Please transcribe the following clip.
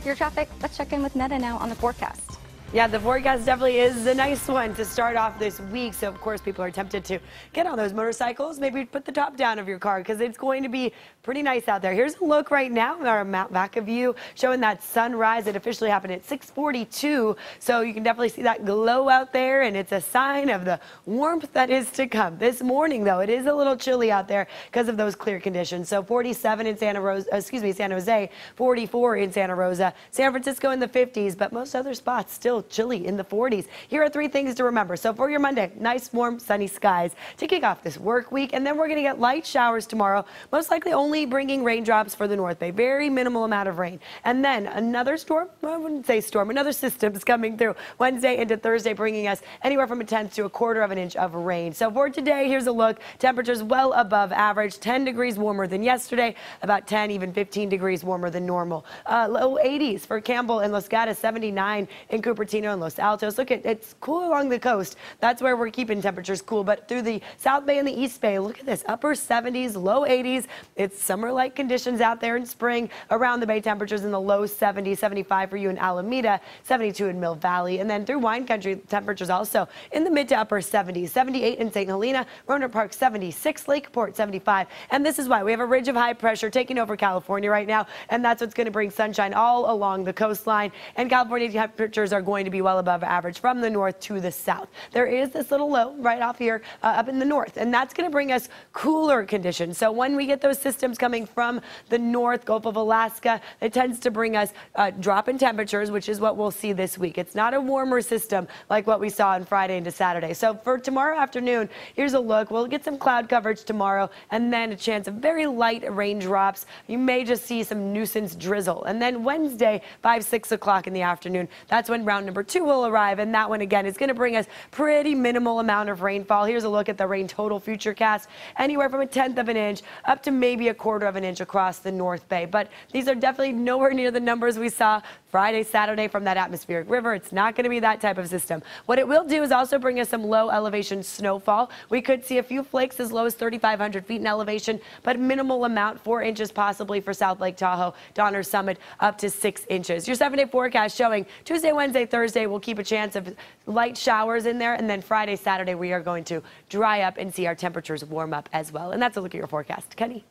Your traffic. Let's check in with Neda now on the forecast. Yeah, the forecast definitely is a nice one to start off this week. So, of course, people are tempted to get on those motorcycles. Maybe put the top down of your car because it's going to be pretty nice out there. Here's a look right now at our back of you showing that sunrise. It officially happened at 6:42. So you can definitely see that glow out there, and it's a sign of the warmth that is to come. This morning, though, it is a little chilly out there because of those clear conditions. So 47 in San Jose, 44 in Santa Rosa, San Francisco in the 50s, but most other spots still chilly in the 40s. Here are three things to remember. So for your Monday, nice, warm, sunny skies to kick off this work week. And then we're going to get light showers tomorrow, most likely only bringing raindrops for the North Bay. Very minimal amount of rain. And then another storm, well, I wouldn't say storm, another system is coming through Wednesday into Thursday, bringing us anywhere from a tenth to a quarter of an inch of rain. So for today, here's a look. Temperatures well above average, 10 degrees warmer than yesterday, about 10, even 15 degrees warmer than normal. Low 80s for Campbell and Los Gatos, 79 in Cupertino and Los Altos. Look at it's cool along the coast. That's where we're keeping temperatures cool. But through the South Bay and the East Bay, look at this, upper 70s, low 80s. It's summer-like conditions out there in spring. Around the Bay, temperatures in the low 70s, 75 for you in Alameda, 72 in Mill Valley. And then through Wine Country, temperatures also in the mid to upper 70s, 78 in St. Helena, Roanoke Park 76, Lakeport 75. And this is why we have a ridge of high pressure taking over California right now. And that's what's going to bring sunshine all along the coastline. And California temperatures are going to be well above average from the north to the south. There is this little low right off here up in the north, and that's going to bring us cooler conditions. So when we get those systems coming from the north, Gulf of Alaska, it tends to bring us a drop in temperatures, which is what we'll see this week. It's not a warmer system like what we saw on Friday into Saturday. So for tomorrow afternoon, here's a look. We'll get some cloud coverage tomorrow, and then a chance of very light raindrops. You may just see some nuisance drizzle. And then Wednesday, 5, 6 o'clock in the afternoon, that's when round number 2 will arrive, and that one again is going to bring us pretty minimal amount of rainfall. Here's a look at the rain total futurecast, anywhere from a tenth of an inch up to maybe a quarter of an inch across the North Bay. But these are definitely nowhere near the numbers we saw Friday, Saturday from that atmospheric river. It's not going to be that type of system. What it will do is also bring us some low elevation snowfall. We could see a few flakes as low as 3,500 feet in elevation, but minimal amount, 4 inches possibly for South Lake Tahoe, Donner Summit up to 6 inches. Your 7-day forecast showing Tuesday, Wednesday, Thursday we'll keep a chance of light showers in there, and then Friday, Saturday we are going to dry up and see our temperatures warm up as well. And that's a look at your forecast. Kenny?